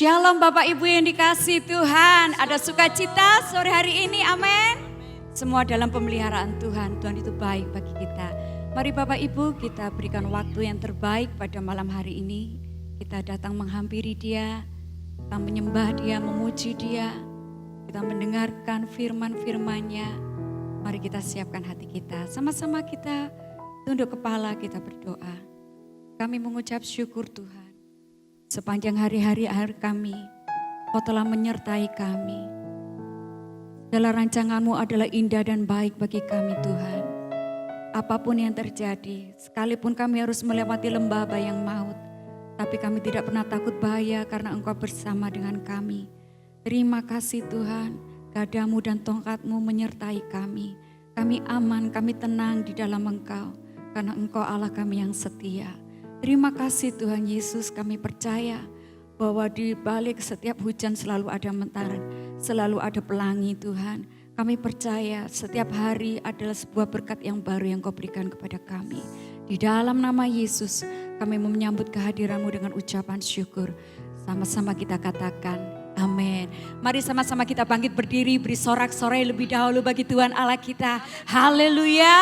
Shalom Bapak Ibu yang dikasihi Tuhan. Ada sukacita sore hari ini, amin. Semua dalam pemeliharaan Tuhan. Tuhan itu baik bagi kita. Mari Bapak Ibu kita berikan waktu yang terbaik pada malam hari ini. Kita datang menghampiri Dia, kita menyembah Dia, memuji Dia. Kita mendengarkan firman-firman-Nya. Mari kita siapkan hati kita. Sama-sama kita tunduk kepala, kita berdoa. Kami mengucap syukur Tuhan. Sepanjang hari-hari akhir kami, Kau telah menyertai kami. Segala rancangan-Mu adalah indah dan baik bagi kami Tuhan. Apapun yang terjadi, sekalipun kami harus melewati lembah bayang maut, tapi kami tidak pernah takut bahaya karena Engkau bersama dengan kami. Terima kasih Tuhan, gadamu dan tongkat-Mu menyertai kami. Kami aman, kami tenang di dalam Engkau, karena Engkau Allah kami yang setia. Terima kasih Tuhan Yesus, kami percaya bahwa di balik setiap hujan selalu ada mentari, selalu ada pelangi Tuhan. Kami percaya setiap hari adalah sebuah berkat yang baru yang Kau berikan kepada kami. Di dalam nama Yesus kami menyambut kehadiran-Mu dengan ucapan syukur. Sama-sama kita katakan amin. Mari sama-sama kita bangkit berdiri, beri sorak-sorai lebih dahulu bagi Tuhan Allah kita. Haleluya.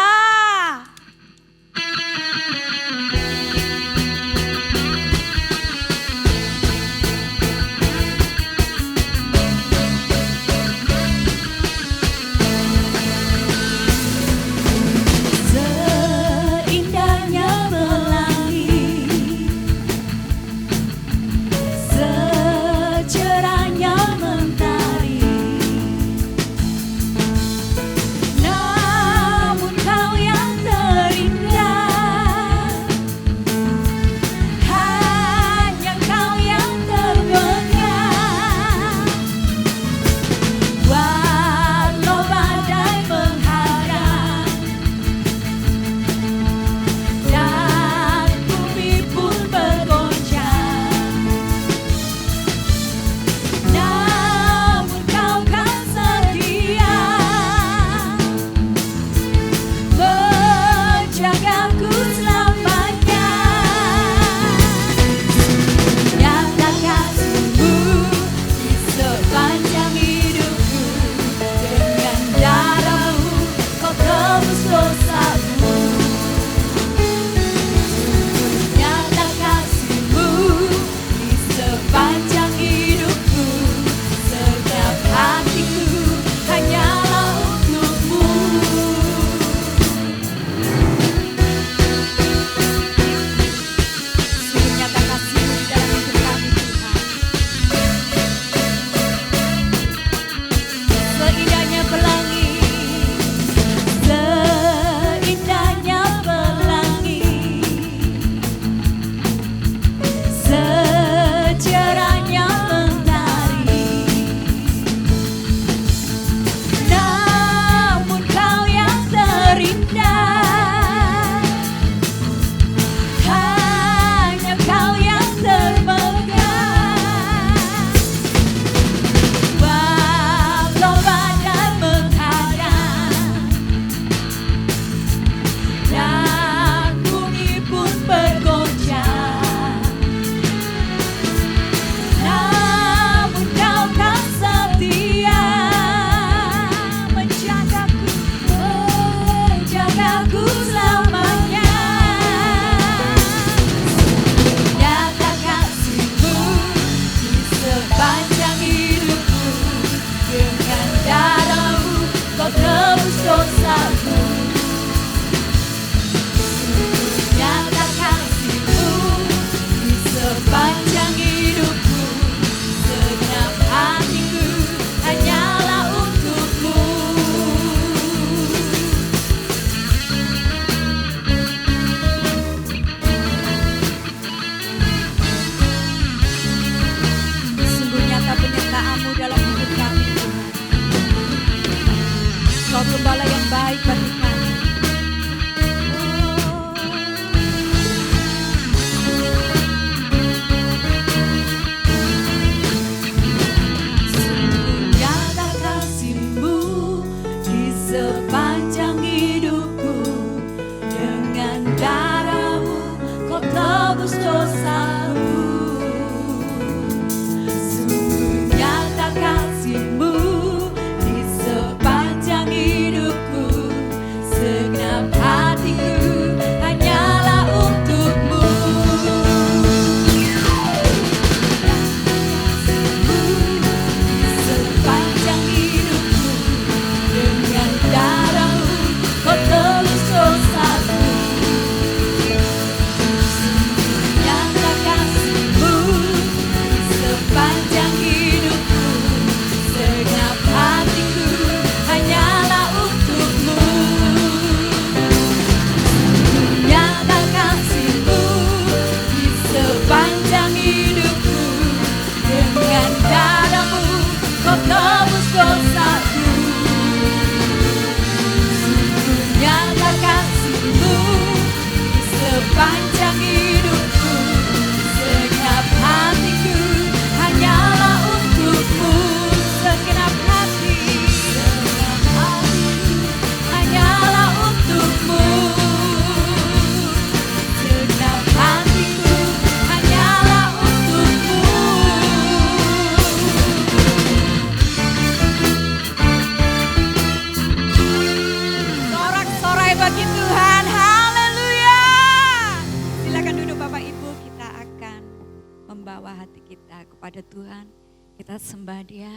kepada Tuhan. Kita sembah Dia,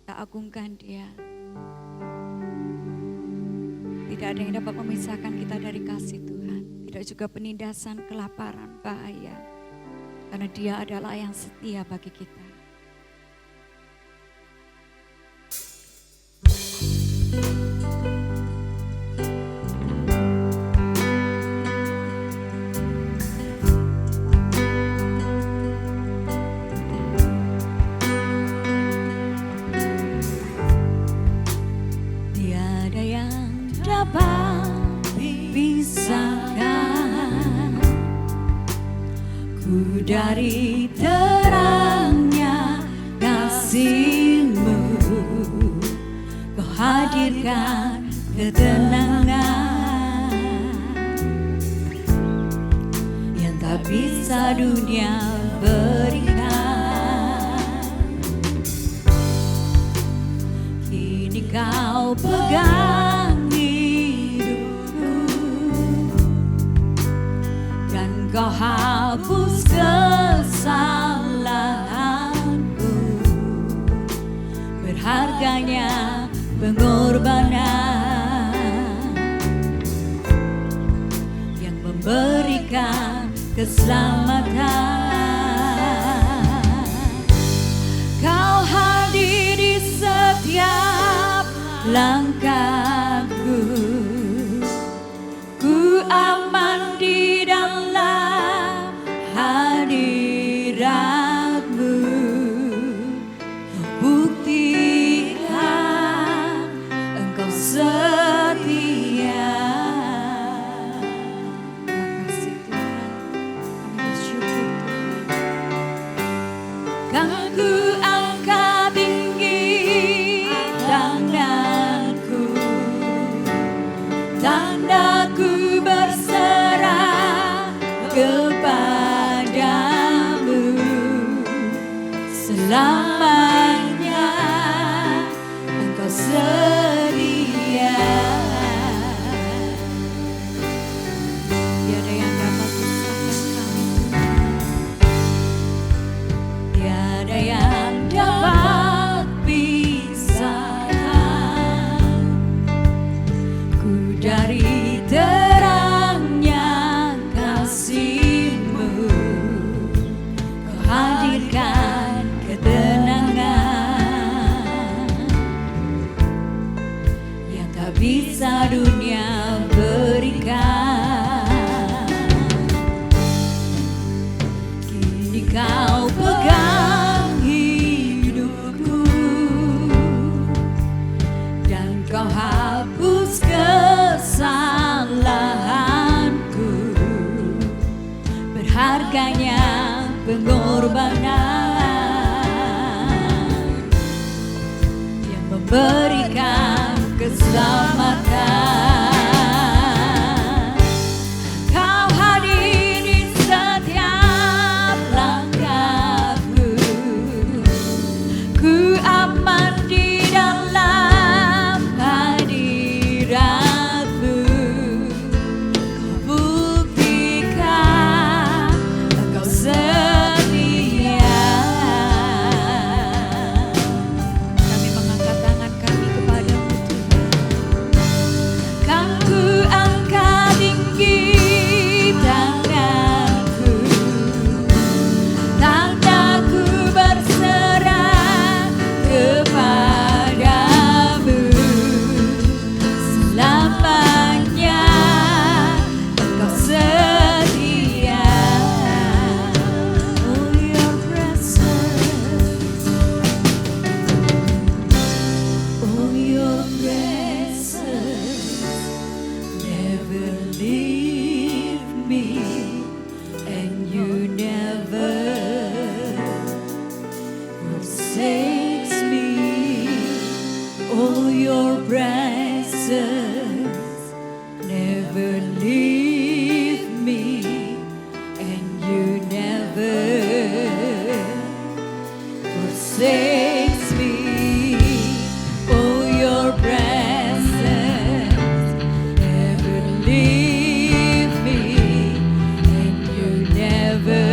kita agungkan Dia. Tidak ada yang dapat memisahkan kita dari kasih Tuhan. Tidak juga penindasan, kelaparan, bahaya. Karena Dia adalah yang setia bagi kita. Tiada yang dapat pisahkan ku dari terangnya kasih-Mu. Kau hadirkan ketenangan yang tak bisa dunia berikan. Kini Kau pegang hidupku dan Kau hapus kesalahanku. Berharganya pengorbanan yang memberikan keselamatan. Kau hadir di setiap langkahku. Ku aman di dalam hadirat-Mu. Buktikan Engkau setia. Terima kasih Tuhan, kami bersyukur Tuhan. Kan ku angkat tinggi tanganku, tandaku berserah kepadamu. Selamanya Engkau sedia. Tiada yang dapat pisahkan kami Tuhan. Tiada yang dapat pisahkan ku dari terangnya kasih-Mu. Kau hadirkan ketenangan yang tak bisa dunia berikan. Kini Kau pegang hidupku dan Kau hapus kesalahanku. Berharganya pengorbanan yang memberikan keselamatan. Kau hadir di setiap langkahku. Ku aman di dalam hadirat-Mu. Kau buktikan Engkau setia. Kami mengangkat tangan kami kepadamu Tuhan. Kan ku angkat tinggi tanganku, tandaku berserah kepadamu. Selamanya Engkau setia. Oh, your presence, oh, your presence never leave me, and you never forsakes me. Oh, your presence never leave me, and you never forsakes me. Oh, your presence never leave me, and you never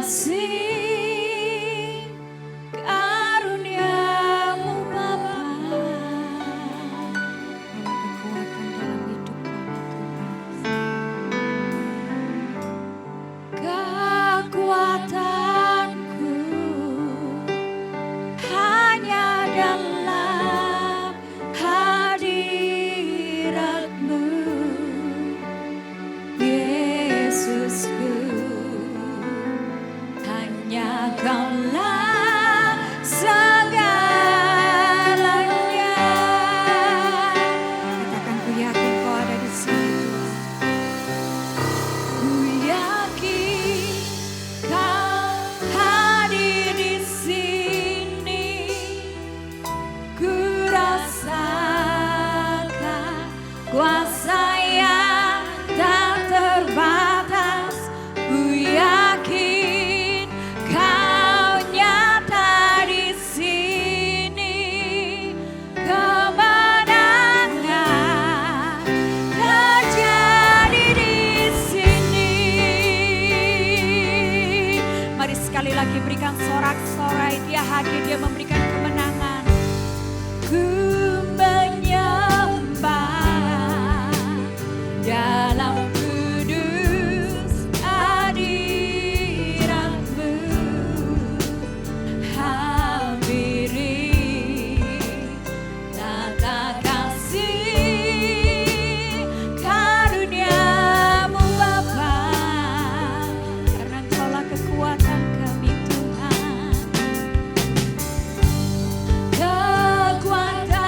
kasih karuniamu Bapa. Kekuatan dalam hidup kami Tuhan. Kekuatanku hanya dalam hadirat-Mu, Yesusku. Hanya Kaulah segalanya. Katakan, ku yakin Kau ada di sini Tuhan. Ku yakin Kau hadir di sini. Ku rasakan kuasa yang tak terbatas. Ku yakin Kau nyata di sini. Kemenangan terjadi di sini. Mari sekali lagi berikan sorak-sorai. Dia hadir, Dia memberikan kemenangan. Ku menyembah dalam kudus hadirat-Mu. Hampiri tata kasih karuniamu Bapa. Karena Engkaulah kekuatan kami Tuhan. Kekuatan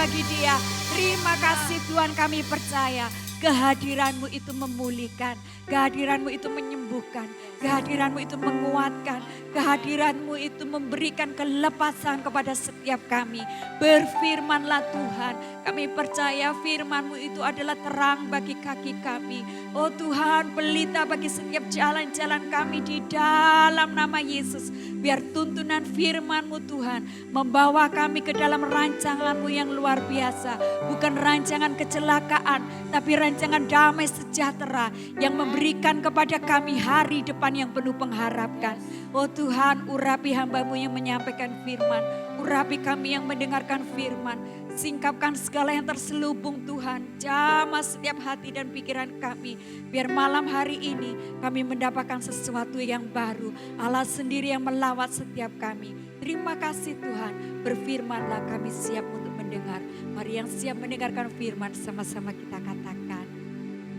bagi dia. Terima kasih Tuhan, kami percaya kehadiran-Mu itu memulihkan, kehadiran-Mu itu menyembuhkan, kehadiran-Mu itu menguatkan, kehadiran-Mu itu memberikan kelepasan kepada setiap kami. Berfirman-Lah Tuhan, kami percaya firman-Mu itu adalah terang bagi kaki kami. Oh Tuhan, pelita bagi setiap jalan-jalan kami di dalam nama Yesus. Biar tuntunan firman-Mu Tuhan membawa kami ke dalam rancangan-Mu yang luar biasa. Bukan rancangan kecelakaan, tapi rancangan damai sejahtera yang memberikan kepada kami hari depan yang penuh pengharapan. Oh Tuhan, urapi hamba-Mu yang menyampaikan firman. Urapi kami yang mendengarkan firman. Singkapkan segala yang terselubung Tuhan. Jamah setiap hati dan pikiran kami. Biar malam hari ini kami mendapatkan sesuatu yang baru. Allah sendiri yang melawat setiap kami. Terima kasih Tuhan. Berfirman-Lah, kami siap untuk mendengar. Mari yang siap mendengarkan firman sama-sama kita katakan.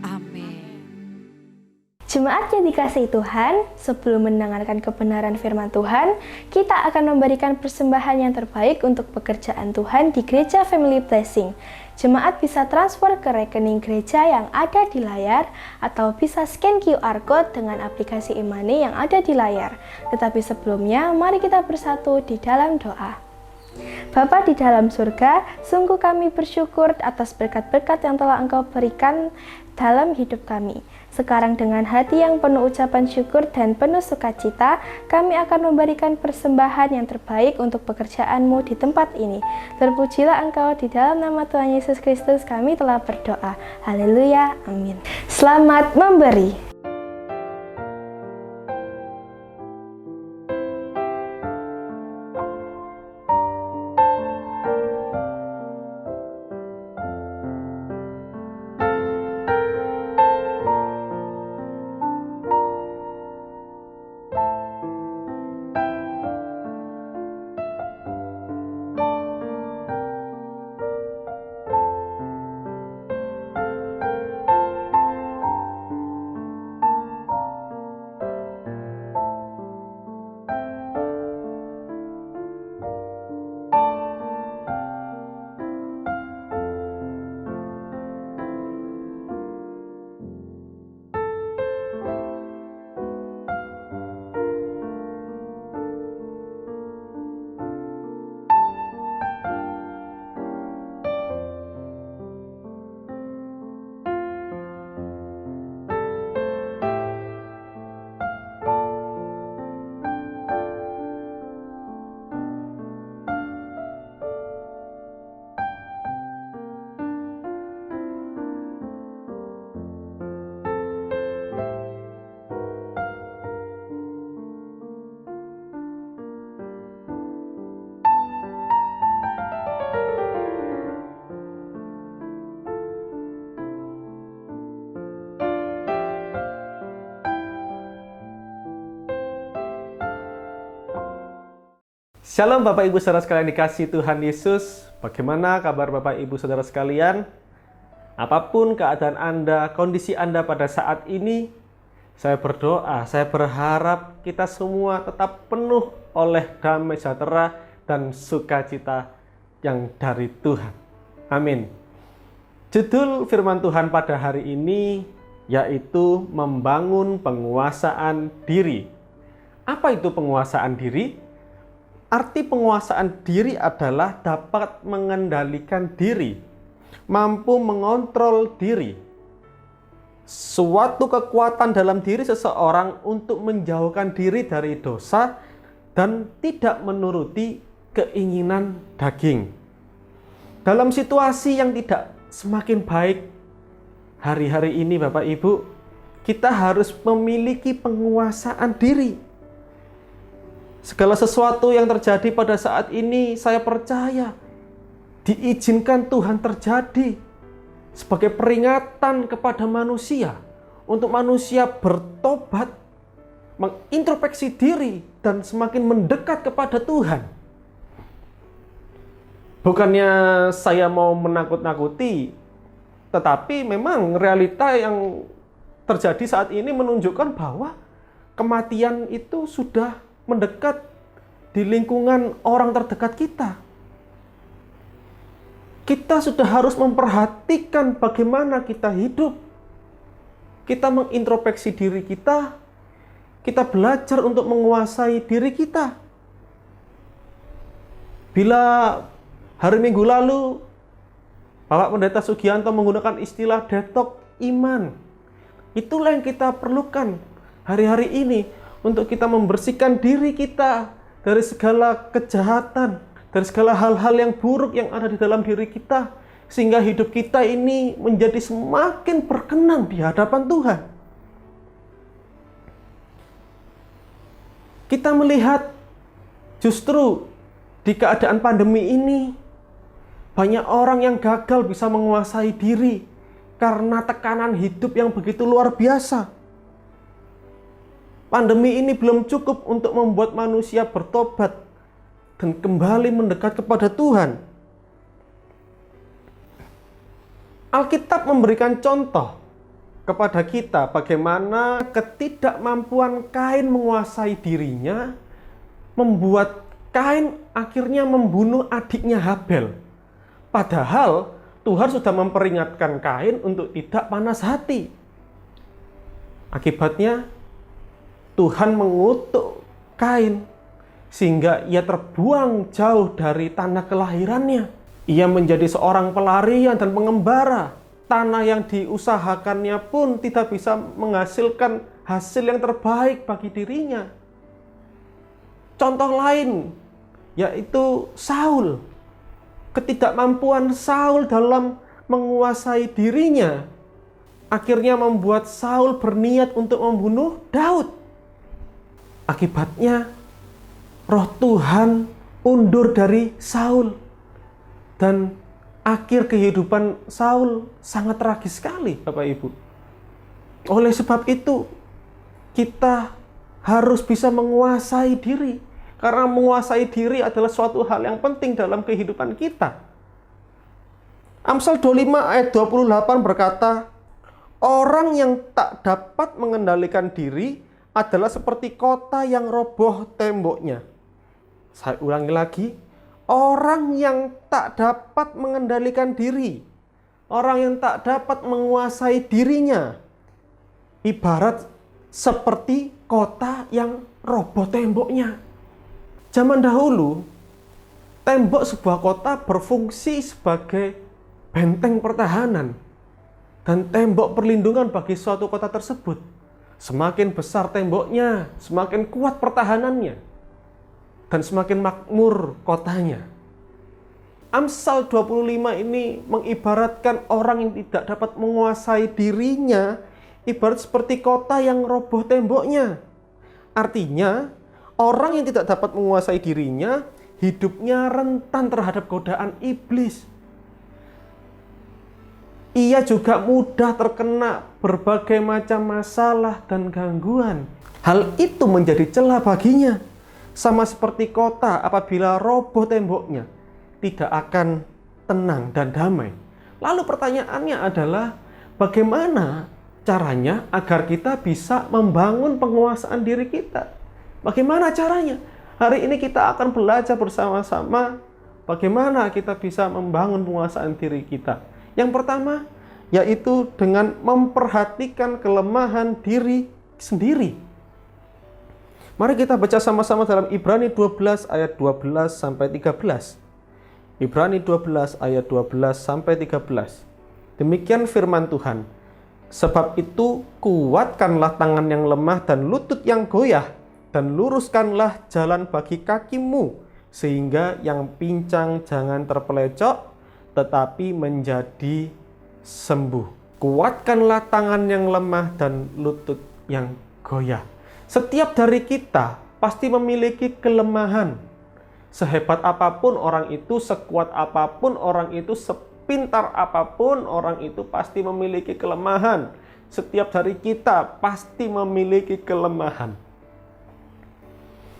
Amin. Jemaat yang dikasihi Tuhan, sebelum mendengarkan kebenaran firman Tuhan, kita akan memberikan persembahan yang terbaik untuk pekerjaan Tuhan di Gereja Family Blessing. Jemaat bisa transfer ke rekening gereja yang ada di layar atau bisa scan QR Code dengan aplikasi e-money yang ada di layar. Tetapi sebelumnya, mari kita bersatu di dalam doa. Bapa di dalam surga, sungguh kami bersyukur atas berkat-berkat yang telah Engkau berikan dalam hidup kami. Sekarang dengan hati yang penuh ucapan syukur dan penuh sukacita, kami akan memberikan persembahan yang terbaik untuk pekerjaan-Mu di tempat ini. Terpujilah Engkau, di dalam nama Tuhan Yesus Kristus kami telah berdoa. Haleluya, amin. Selamat memberi. Shalom Bapak Ibu Saudara sekalian dikasihi Tuhan Yesus. Bagaimana kabar Bapak Ibu Saudara sekalian? Apapun keadaan Anda, kondisi Anda pada saat ini, saya berdoa, saya berharap kita semua tetap penuh oleh damai sejahtera dan sukacita yang dari Tuhan. Amin. Judul firman Tuhan pada hari ini yaitu membangun penguasaan diri. Apa itu penguasaan diri? Arti penguasaan diri adalah dapat mengendalikan diri, mampu mengontrol diri. Suatu kekuatan dalam diri seseorang untuk menjauhkan diri dari dosa dan tidak menuruti keinginan daging. Dalam situasi yang tidak semakin baik hari-hari ini Bapak Ibu, kita harus memiliki penguasaan diri. Segala sesuatu yang terjadi pada saat ini, saya percaya diizinkan Tuhan terjadi sebagai peringatan kepada manusia, untuk manusia bertobat, mengintrospeksi diri, dan semakin mendekat kepada Tuhan. Bukannya saya mau menakut-nakuti, tetapi memang realita yang terjadi saat ini menunjukkan bahwa kematian itu sudah mendekat di lingkungan orang terdekat kita. kita sudah harus memperhatikan bagaimana kita hidup. Kita mengintrospeksi diri kita belajar untuk menguasai diri kita. Bila hari Minggu lalu Bapak Pendeta Sugianto menggunakan istilah detox iman, itulah yang kita perlukan hari-hari ini untuk kita membersihkan diri kita dari segala kejahatan, dari segala hal-hal yang buruk yang ada di dalam diri kita, sehingga hidup kita ini menjadi semakin berkenan di hadapan Tuhan. Kita melihat justru di keadaan pandemi ini, banyak orang yang gagal bisa menguasai diri karena tekanan hidup yang begitu luar biasa. Pandemi ini belum cukup untuk membuat manusia bertobat dan kembali mendekat kepada Tuhan. Alkitab memberikan contoh kepada kita bagaimana ketidakmampuan Kain menguasai dirinya membuat Kain akhirnya membunuh adiknya Habel. Padahal Tuhan sudah memperingatkan Kain untuk tidak panas hati. Akibatnya Tuhan mengutuk Kain sehingga ia terbuang jauh dari tanah kelahirannya. Ia menjadi seorang pelarian dan pengembara. Tanah yang diusahakannya pun tidak bisa menghasilkan hasil yang terbaik bagi dirinya. Contoh lain yaitu Saul. Ketidakmampuan Saul dalam menguasai dirinya akhirnya membuat Saul berniat untuk membunuh Daud. Akibatnya Roh Tuhan undur dari Saul dan akhir kehidupan Saul sangat tragis sekali, Bapak Ibu. Oleh sebab itu, kita harus bisa menguasai diri. Karena menguasai diri adalah suatu hal yang penting dalam kehidupan kita. Amsal 25 ayat 28 berkata, orang yang tak dapat mengendalikan diri adalah seperti kota yang roboh temboknya. Saya ulangi lagi. Orang yang tak dapat mengendalikan diri, orang yang tak dapat menguasai dirinya, ibarat seperti kota yang roboh temboknya. Zaman dahulu, tembok sebuah kota berfungsi sebagai benteng pertahanan dan tembok perlindungan bagi suatu kota tersebut. Semakin besar temboknya, semakin kuat pertahanannya, dan semakin makmur kotanya. Amsal 25 ini mengibaratkan orang yang tidak dapat menguasai dirinya, ibarat seperti kota yang roboh temboknya. Artinya, orang yang tidak dapat menguasai dirinya, hidupnya rentan terhadap godaan iblis. Ia juga mudah terkena berbagai macam masalah dan gangguan. Hal itu menjadi celah baginya. Sama seperti kota apabila roboh temboknya, tidak akan tenang dan damai. Lalu pertanyaannya adalah, bagaimana caranya agar kita bisa membangun penguasaan diri kita? Bagaimana caranya? Hari ini kita akan belajar bersama-sama bagaimana kita bisa membangun penguasaan diri kita. Yang pertama, yaitu dengan memperhatikan kelemahan diri sendiri. Mari kita baca sama-sama dalam Ibrani 12 ayat 12 sampai 13. Ibrani 12 ayat 12 sampai 13. Demikian firman Tuhan. Sebab itu kuatkanlah tangan yang lemah dan lutut yang goyah, dan luruskanlah jalan bagi kakimu, sehingga yang pincang jangan terpelecok, tetapi menjadi sembuh. Kuatkanlah tangan yang lemah dan lutut yang goyah. Setiap dari kita pasti memiliki kelemahan. Sehebat apapun orang itu, sekuat apapun orang itu, sepintar apapun orang itu pasti memiliki kelemahan. Setiap dari kita pasti memiliki kelemahan.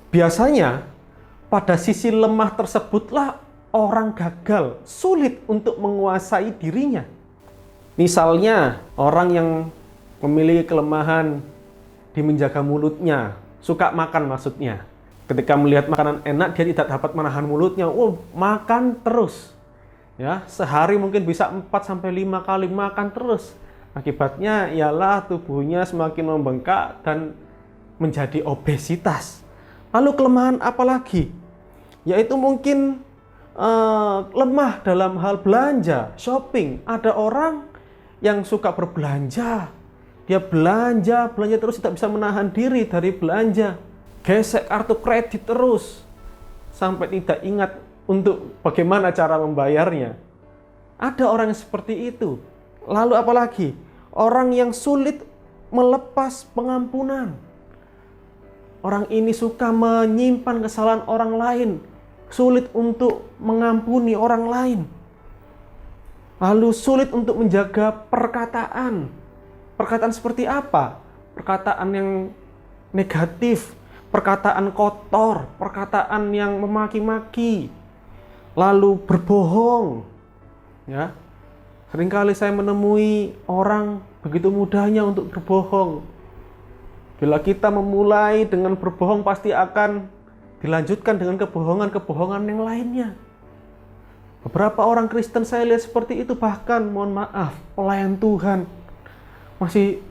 Biasanya pada sisi lemah tersebutlah orang gagal, sulit untuk menguasai dirinya. Misalnya orang yang memiliki kelemahan di menjaga mulutnya, suka makan maksudnya. Ketika melihat makanan enak, dia tidak dapat menahan mulutnya. Makan terus. Ya, sehari mungkin bisa 4-5 kali makan terus. Akibatnya ialah tubuhnya semakin membengkak dan menjadi obesitas. Lalu kelemahan apa lagi? Yaitu mungkin lemah dalam hal belanja, shopping. Ada orang yang suka berbelanja. Dia belanja terus, tidak bisa menahan diri dari belanja. Gesek kartu kredit terus sampai tidak ingat untuk bagaimana cara membayarnya. Ada orang yang seperti itu. Lalu apalagi? Orang yang sulit melepas pengampunan. Orang ini suka menyimpan kesalahan orang lain, sulit untuk mengampuni orang lain. Lalu sulit untuk menjaga perkataan. Perkataan seperti apa? Perkataan yang negatif, perkataan kotor, perkataan yang memaki-maki, lalu berbohong. Ya, seringkali saya menemui orang begitu mudahnya untuk berbohong. Bila kita memulai dengan berbohong, pasti akan dilanjutkan dengan kebohongan-kebohongan yang lainnya. Beberapa orang Kristen saya lihat seperti itu, bahkan mohon maaf, pelayan Tuhan masih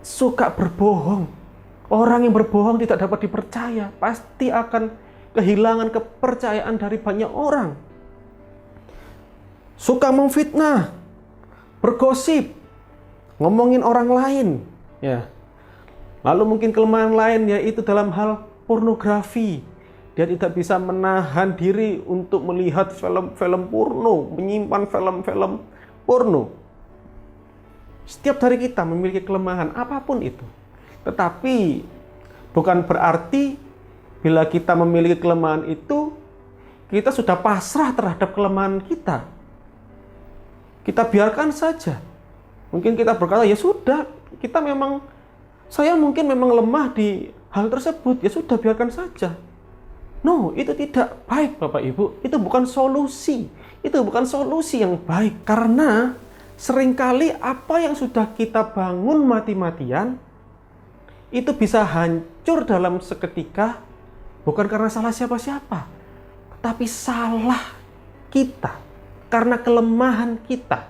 suka berbohong. Orang yang berbohong tidak dapat dipercaya, pasti akan kehilangan kepercayaan dari banyak orang. Suka memfitnah, bergosip, ngomongin orang lain, ya. Lalu mungkin kelemahan lain yaitu dalam hal pornografi. Dia tidak bisa menahan diri untuk melihat film-film porno, menyimpan film-film porno. Setiap dari kita memiliki kelemahan apapun itu. Tetapi bukan berarti bila kita memiliki kelemahan itu, kita sudah pasrah terhadap kelemahan kita. Kita biarkan saja. Mungkin kita berkata, ya sudah, saya mungkin memang lemah di hal tersebut, ya sudah biarkan saja. No, itu tidak baik Bapak Ibu. Itu bukan solusi. Itu bukan solusi yang baik. Karena seringkali apa yang sudah kita bangun mati-matian, itu bisa hancur dalam seketika, bukan karena salah siapa-siapa, tapi salah kita, karena kelemahan kita.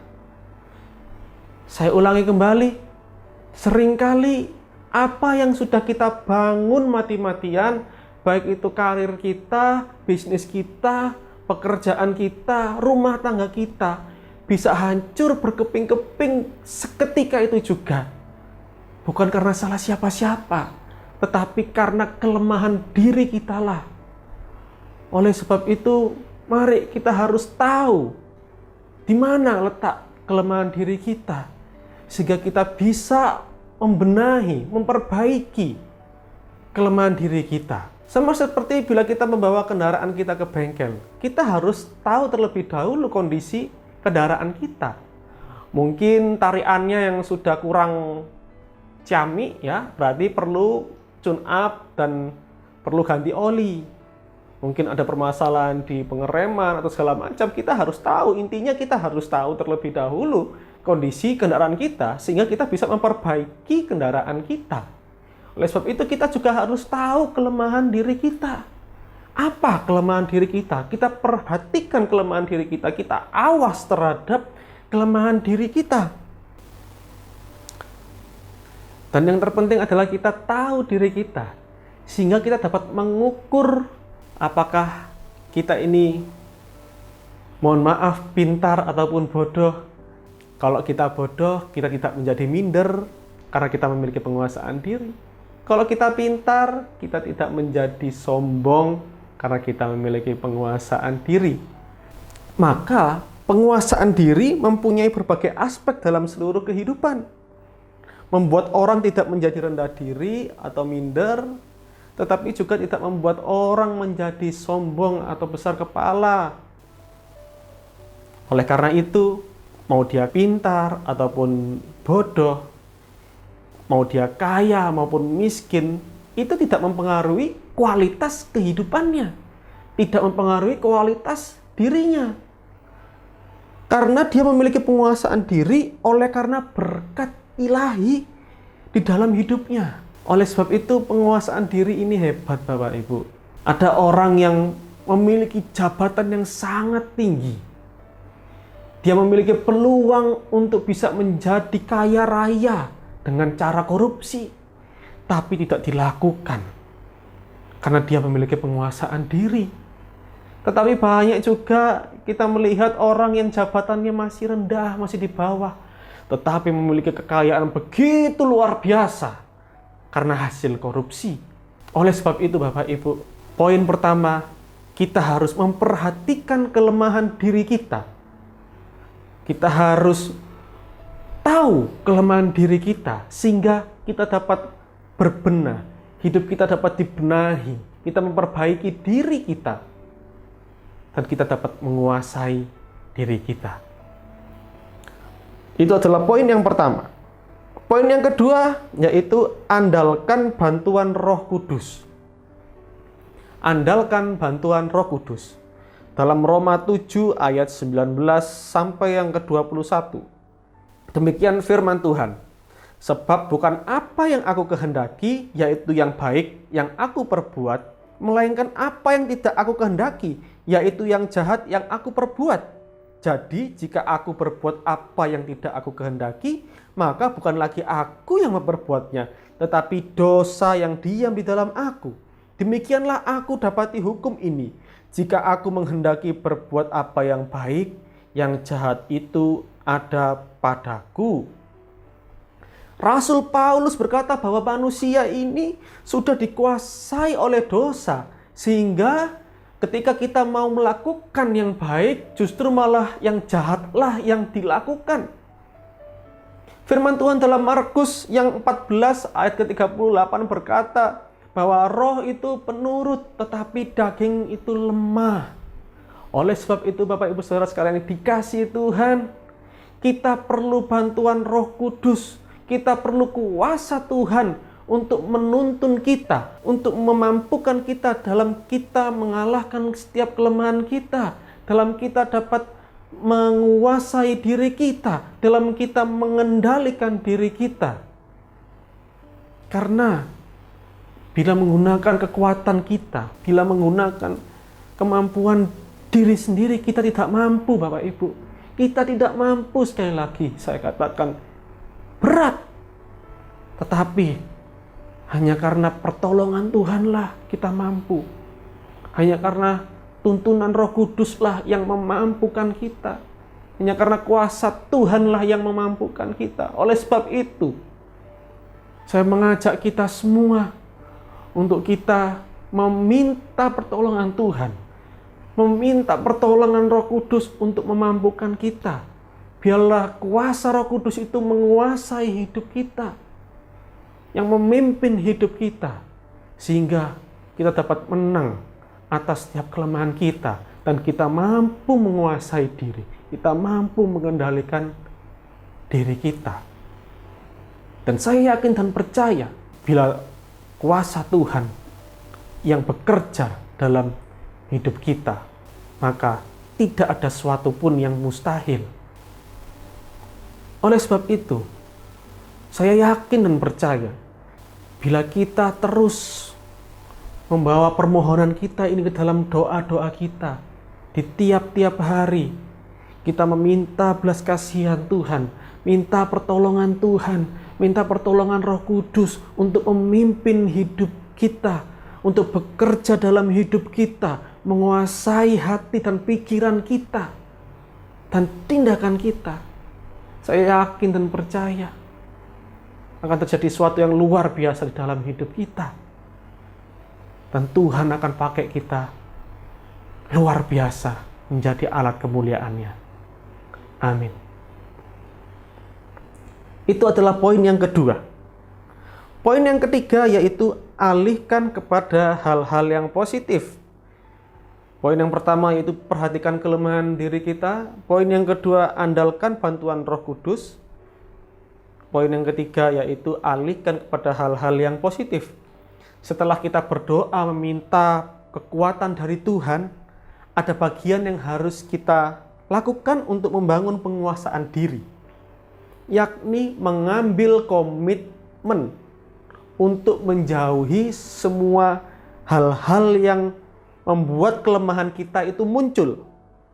Saya ulangi kembali, seringkali apa yang sudah kita bangun mati-matian, baik itu karir kita, bisnis kita, pekerjaan kita, rumah tangga kita, bisa hancur berkeping-keping seketika itu juga. Bukan karena salah siapa-siapa, tetapi karena kelemahan diri kita lah. Oleh sebab itu, mari kita harus tahu di mana letak kelemahan diri kita, sehingga kita bisa membenahi, memperbaiki kelemahan diri kita. Sama seperti bila kita membawa kendaraan kita ke bengkel, kita harus tahu terlebih dahulu kondisi kendaraan kita. Mungkin tariannya yang sudah kurang ciamik, ya, berarti perlu tune up dan perlu ganti oli. Mungkin ada permasalahan di pengereman atau segala macam. Kita harus tahu, intinya kita harus tahu terlebih dahulu kondisi kendaraan kita, sehingga kita bisa memperbaiki kendaraan kita. Oleh sebab itu kita juga harus tahu kelemahan diri kita. Apa kelemahan diri kita? Kita perhatikan kelemahan diri kita, kita awas terhadap kelemahan diri kita. Dan yang terpenting adalah kita tahu diri kita, sehingga kita dapat mengukur apakah kita ini, mohon maaf, pintar ataupun bodoh. Kalau kita bodoh, kita tidak menjadi minder karena kita memiliki penguasaan diri. Kalau kita pintar, kita tidak menjadi sombong karena kita memiliki penguasaan diri. Maka penguasaan diri mempunyai berbagai aspek dalam seluruh kehidupan. Membuat orang tidak menjadi rendah diri atau minder, tetapi juga tidak membuat orang menjadi sombong atau besar kepala. Oleh karena itu, mau dia pintar ataupun bodoh, mau dia kaya maupun miskin, itu tidak mempengaruhi kualitas kehidupannya, tidak mempengaruhi kualitas dirinya. Karena dia memiliki penguasaan diri oleh karena berkat ilahi di dalam hidupnya. Oleh sebab itu penguasaan diri ini hebat Bapak Ibu. Ada orang yang memiliki jabatan yang sangat tinggi. Dia memiliki peluang untuk bisa menjadi kaya raya dengan cara korupsi, tapi tidak dilakukan karena dia memiliki penguasaan diri. Tetapi banyak juga kita melihat orang yang jabatannya masih rendah, masih di bawah, tetapi memiliki kekayaan begitu luar biasa karena hasil korupsi. Oleh sebab itu Bapak Ibu, poin pertama, kita harus memperhatikan kelemahan diri kita. Kita harus tahu kelemahan diri kita sehingga kita dapat berbenah, hidup kita dapat dibenahi, kita memperbaiki diri kita, dan kita dapat menguasai diri kita. Itu adalah poin yang pertama. Poin yang kedua yaitu andalkan bantuan Roh Kudus. Andalkan bantuan Roh Kudus. Dalam Roma 7 ayat 19 sampai yang ke-21. Demikian firman Tuhan. Sebab bukan apa yang aku kehendaki, yaitu yang baik yang aku perbuat, melainkan apa yang tidak aku kehendaki, yaitu yang jahat yang aku perbuat. Jadi jika aku berbuat apa yang tidak aku kehendaki, maka bukan lagi aku yang memperbuatnya, tetapi dosa yang diam di dalam aku. Demikianlah aku dapati hukum ini. Jika aku menghendaki berbuat apa yang baik, yang jahat itu ada padaku. Rasul Paulus berkata bahwa manusia ini sudah dikuasai oleh dosa, sehingga ketika kita mau melakukan yang baik, justru malah yang jahatlah yang dilakukan. Firman Tuhan dalam Markus yang 14 ayat ke-38 berkata bahwa roh itu penurut, tetapi daging itu lemah. Oleh sebab itu Bapak Ibu Saudara sekalian yang dikasihi Tuhan, kita perlu bantuan Roh Kudus, kita perlu kuasa Tuhan untuk menuntun kita, untuk memampukan kita dalam kita mengalahkan setiap kelemahan kita, dalam kita dapat menguasai diri kita, dalam kita mengendalikan diri kita. Karena bila menggunakan kekuatan kita, bila menggunakan kemampuan diri sendiri, kita tidak mampu Bapak Ibu. Kita tidak mampu, sekali lagi saya katakan, berat. Tetapi hanya karena pertolongan Tuhanlah kita mampu. Hanya karena tuntunan Roh Kuduslah yang memampukan kita. Hanya karena kuasa Tuhanlah yang memampukan kita. Oleh sebab itu, saya mengajak kita semua untuk kita meminta pertolongan Tuhan, meminta pertolongan Roh Kudus untuk memampukan kita. Biarlah kuasa Roh Kudus itu menguasai hidup kita, yang memimpin hidup kita, sehingga kita dapat menang atas setiap kelemahan kita, dan kita mampu menguasai diri, kita mampu mengendalikan diri kita. Dan saya yakin dan percaya, bila kuasa Tuhan yang bekerja dalam hidup kita, maka tidak ada sesuatu pun yang mustahil. Oleh sebab itu, saya yakin dan percaya, bila kita terus membawa permohonan kita ini ke dalam doa-doa kita, di tiap-tiap hari, kita meminta belas kasihan Tuhan, minta pertolongan Tuhan, minta pertolongan Roh Kudus untuk memimpin hidup kita, untuk bekerja dalam hidup kita, menguasai hati dan pikiran kita, dan tindakan kita. Saya yakin dan percaya akan terjadi sesuatu yang luar biasa di dalam hidup kita. Dan Tuhan akan pakai kita luar biasa menjadi alat kemuliaan-Nya. Amin. Itu adalah poin yang kedua. Poin yang ketiga yaitu alihkan kepada hal-hal yang positif. Poin yang pertama yaitu perhatikan kelemahan diri kita. Poin yang kedua, andalkan bantuan Roh Kudus. Poin yang ketiga yaitu alihkan kepada hal-hal yang positif. Setelah kita berdoa meminta kekuatan dari Tuhan, ada bagian yang harus kita lakukan untuk membangun penguasaan diri, yakni mengambil komitmen untuk menjauhi semua hal-hal yang membuat kelemahan kita itu muncul.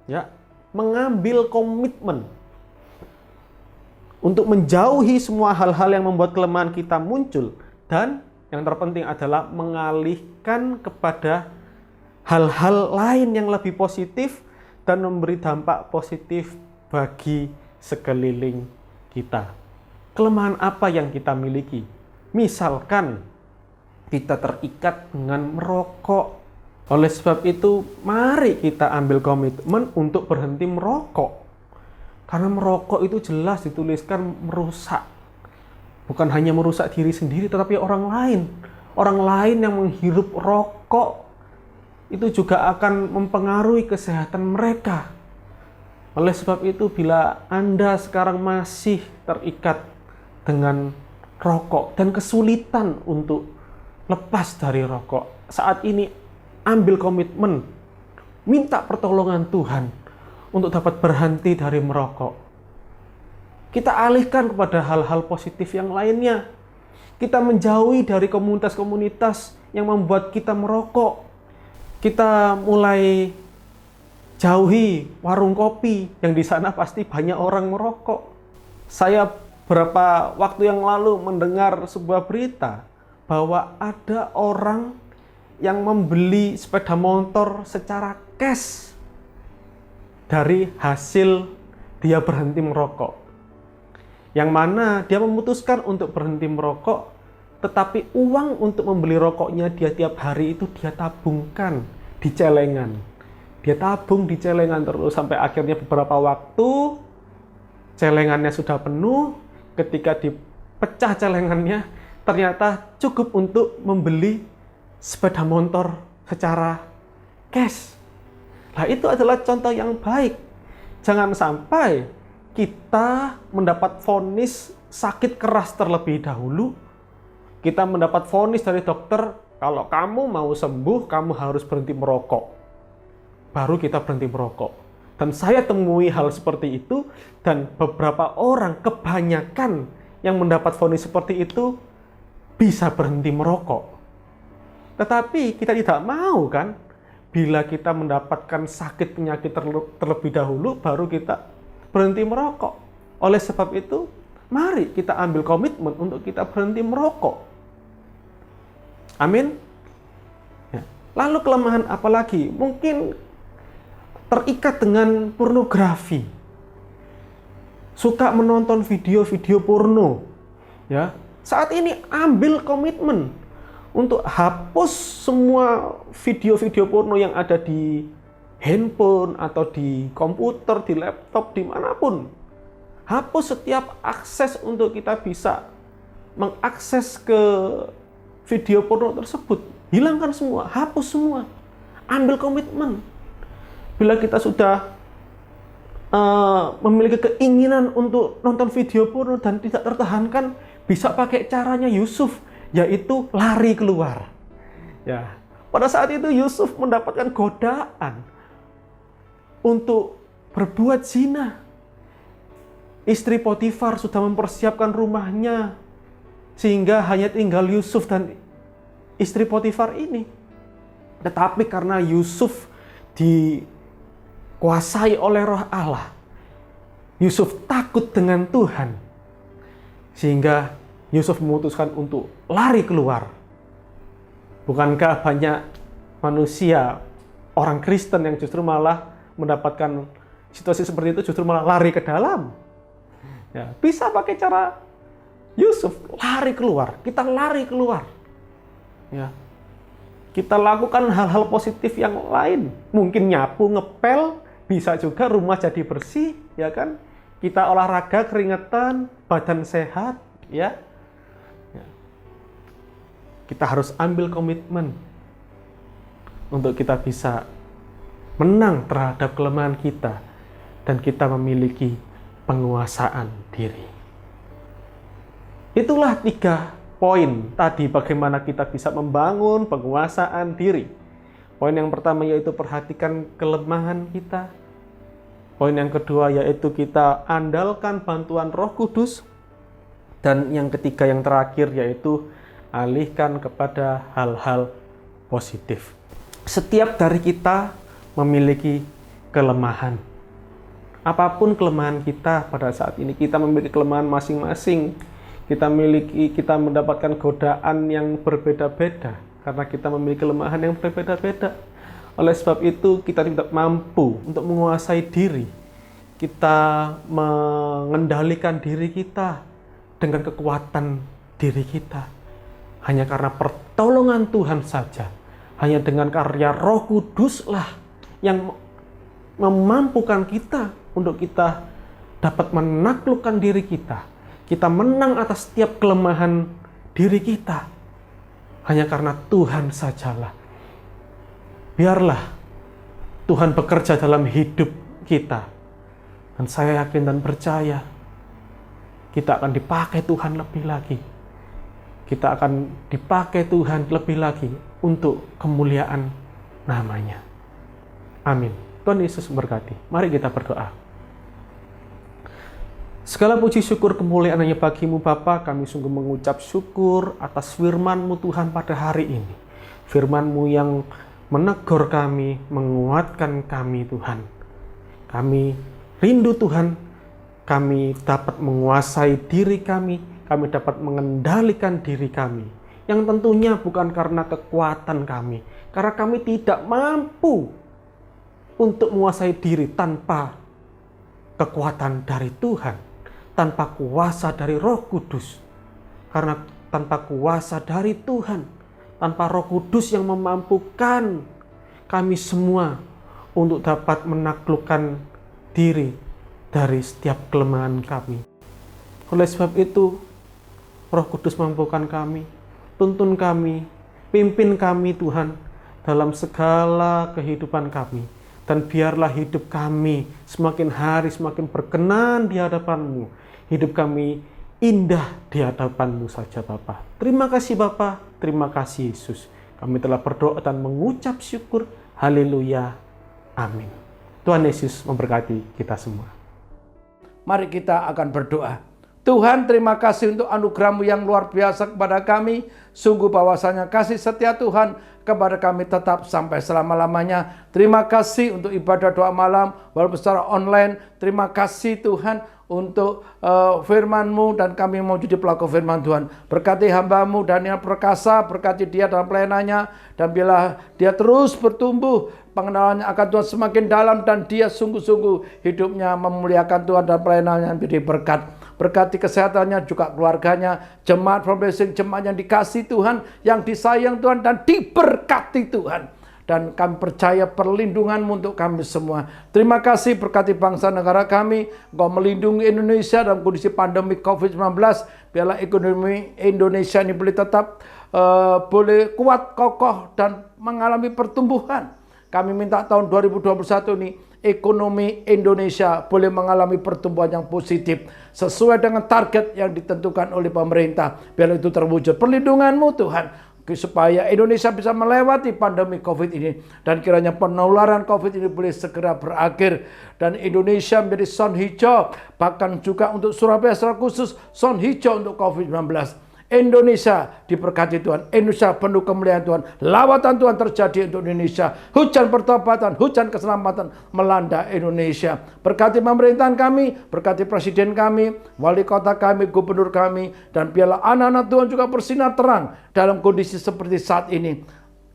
Ya, mengambil komitmen untuk menjauhi semua hal-hal yang membuat kelemahan kita muncul, dan yang terpenting adalah mengalihkan kepada hal-hal lain yang lebih positif dan memberi dampak positif bagi sekeliling kita. Kelemahan apa yang kita miliki? Misalkan kita terikat dengan merokok. Oleh sebab itu, mari kita ambil komitmen untuk berhenti merokok. Karena merokok itu jelas dituliskan merusak. Bukan hanya merusak diri sendiri, tetapi orang lain. Orang lain yang menghirup rokok itu juga akan mempengaruhi kesehatan mereka. Oleh sebab itu, bila Anda sekarang masih terikat dengan rokok dan kesulitan untuk lepas dari rokok, saat ini ambil komitmen, minta pertolongan Tuhan untuk dapat berhenti dari merokok. Kita alihkan kepada hal-hal positif yang lainnya. Kita menjauhi dari komunitas-komunitas yang membuat kita merokok. Kita mulai jauhi warung kopi yang di sana pasti banyak orang merokok. Saya beberapa waktu yang lalu mendengar sebuah berita bahwa ada orang yang membeli sepeda motor secara cash dari hasil dia berhenti merokok. Yang mana dia memutuskan untuk berhenti merokok, tetapi uang untuk membeli rokoknya dia tiap hari itu dia tabungkan di celengan. Dia tabung di celengan terus sampai akhirnya beberapa waktu celengannya sudah penuh. Ketika dipecah celengannya, ternyata cukup untuk membeli sepeda motor secara cash. Nah, itu adalah contoh yang baik. Jangan sampai kita mendapat vonis sakit keras terlebih dahulu. Kita mendapat vonis dari dokter, kalau kamu mau sembuh, kamu harus berhenti merokok. Baru kita berhenti merokok. Dan saya temui hal seperti itu, dan beberapa orang, kebanyakan yang mendapat vonis seperti itu, bisa berhenti merokok. Tetapi kita tidak mau kan, bila kita mendapatkan sakit penyakit terlebih dahulu, baru kita berhenti merokok. Oleh sebab itu, mari kita ambil komitmen untuk kita berhenti merokok. Amin. Ya. Lalu kelemahan apa lagi? Mungkin terikat dengan pornografi. Suka menonton video-video porno. Ya. Saat ini ambil komitmen untuk hapus semua video-video porno yang ada di handphone atau di komputer, di laptop, dimanapun. Hapus setiap akses untuk kita bisa mengakses ke video porno tersebut. Hilangkan semua, hapus semua. Ambil komitmen. Bila kita sudah memiliki keinginan untuk nonton video porno dan tidak tertahankan, bisa pakai caranya Yusuf, yaitu lari keluar. Ya, pada saat itu Yusuf mendapatkan godaan untuk berbuat zina. Istri Potifar sudah mempersiapkan rumahnya sehingga hanya tinggal Yusuf dan istri Potifar ini. Tetapi karena Yusuf dikuasai oleh Roh Allah, Yusuf takut dengan Tuhan, sehingga Yusuf memutuskan untuk lari keluar. Bukankah banyak manusia, orang Kristen yang justru malah mendapatkan situasi seperti itu, justru malah lari ke dalam? Ya, bisa pakai cara Yusuf, lari keluar. Kita lari keluar. Ya. Kita lakukan hal-hal positif yang lain. Mungkin nyapu, ngepel, bisa juga rumah jadi bersih, ya kan? Kita olahraga, keringetan, badan sehat, ya. Kita harus ambil komitmen untuk kita bisa menang terhadap kelemahan kita dan kita memiliki penguasaan diri. Itulah 3 poin tadi bagaimana kita bisa membangun penguasaan diri. Poin yang pertama yaitu perhatikan kelemahan kita. Poin yang kedua yaitu kita andalkan bantuan Roh Kudus. Dan yang ketiga, yang terakhir yaitu alihkan kepada hal-hal positif. Setiap dari kita memiliki kelemahan. Apapun kelemahan kita pada saat ini, kita memiliki kelemahan masing-masing. Kita mendapatkan godaan yang berbeda-beda karena kita memiliki kelemahan yang berbeda-beda. Oleh sebab itu, kita tidak mampu untuk menguasai diri. Kita mengendalikan diri kita dengan kekuatan diri kita. Hanya karena pertolongan Tuhan saja. Hanya dengan karya Roh Kuduslah yang memampukan kita untuk kita dapat menaklukkan diri kita. Kita menang atas setiap kelemahan diri kita. Hanya karena Tuhan sajalah. Biarlah Tuhan bekerja dalam hidup kita. Dan saya yakin dan percaya kita akan dipakai Tuhan lebih lagi. Kita akan dipakai Tuhan lebih lagi untuk kemuliaan namanya. Amin. Tuhan Yesus memberkati. Mari kita berdoa. Segala puji syukur kemuliaan hanya bagimu Bapa, kami sungguh mengucap syukur atas firman-Mu Tuhan pada hari ini. Firman-Mu yang menegur kami, menguatkan kami Tuhan. Kami rindu Tuhan, kami dapat menguasai diri kami dapat mengendalikan diri kami. Yang tentunya bukan karena kekuatan kami, karena kami tidak mampu untuk menguasai diri tanpa kekuatan dari Tuhan. Tanpa kuasa dari Roh Kudus. Karena tanpa kuasa dari Tuhan, tanpa Roh Kudus yang memampukan kami semua untuk dapat menaklukkan diri dari setiap kelemahan kami. Oleh sebab itu, Roh Kudus mampukan kami, tuntun kami, pimpin kami Tuhan dalam segala kehidupan kami. Dan biarlah hidup kami semakin hari semakin berkenan di hadapan-Mu. Hidup kami indah di hadapan-Mu saja Bapa. Terima kasih Bapa, terima kasih Yesus. Kami telah berdoa dan mengucap syukur. Haleluya. Amin. Tuhan Yesus memberkati kita semua. Mari kita akan berdoa. Tuhan, terima kasih untuk anugerah-Mu yang luar biasa kepada kami. Sungguh bahwasanya kasih setia Tuhan kepada kami tetap sampai selama-lamanya. Terima kasih untuk ibadah doa malam walaupun secara online. Terima kasih Tuhan untuk firman-Mu dan kami mau jadi pelaku firman Tuhan. Berkati hamba-Mu Daniel Perkasa, berkati dia dalam pelayanannya, dan bila dia terus bertumbuh, pengenalannya akan Tuhan semakin dalam, dan dia sungguh-sungguh hidupnya memuliakan Tuhan dan pelayanannya menjadi berkat. Berkati kesehatannya, juga keluarganya, jemaat From Blessing, jemaat yang dikasih Tuhan, yang disayang Tuhan dan diberkati Tuhan. Dan kami percaya perlindungan-Mu untuk kami semua. Terima kasih, berkati bangsa negara kami. Engkau melindungi Indonesia dalam kondisi pandemi COVID-19. Biarlah ekonomi Indonesia ini boleh tetap boleh kuat, kokoh, dan mengalami pertumbuhan. Kami minta tahun 2021 ini ekonomi Indonesia boleh mengalami pertumbuhan yang positif sesuai dengan target yang ditentukan oleh pemerintah. Biar itu terwujud. Perlindungan-Mu Tuhan, supaya Indonesia bisa melewati pandemi COVID ini, dan kiranya penularan COVID ini boleh segera berakhir, dan Indonesia menjadi zona hijau, bahkan juga untuk Surabaya secara khusus zona hijau untuk COVID-19. Indonesia diberkati Tuhan, Indonesia penuh kemuliaan Tuhan, lawatan Tuhan terjadi untuk Indonesia, hujan pertobatan, hujan keselamatan melanda Indonesia. Berkati pemerintahan kami, berkati presiden kami, wali kota kami, gubernur kami, dan biarlah anak-anak Tuhan juga bersinar terang dalam kondisi seperti saat ini.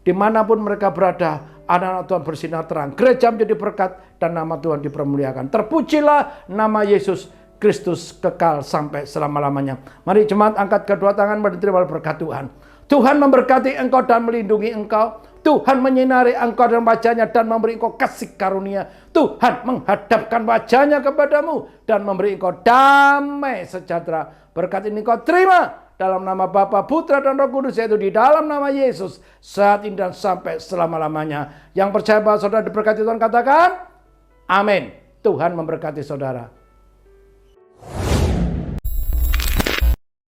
Dimanapun mereka berada, anak-anak Tuhan bersinar terang, gereja menjadi berkat, dan nama Tuhan dipermuliakan. Terpujilah nama Yesus Kristus kekal sampai selama-lamanya. Mari jemaat angkat kedua tangan menerima berkat Tuhan. Tuhan memberkati engkau dan melindungi engkau. Tuhan menyinari engkau dan wajahnya dan memberi engkau kasih karunia. Tuhan menghadapkan wajahnya kepadamu dan memberi engkau damai sejahtera. Berkat ini engkau terima dalam nama Bapa, Putra, dan Roh Kudus, yaitu di dalam nama Yesus, saat ini dan sampai selama-lamanya. Yang percaya bahwa saudara diberkati Tuhan, katakan amin. Tuhan memberkati saudara.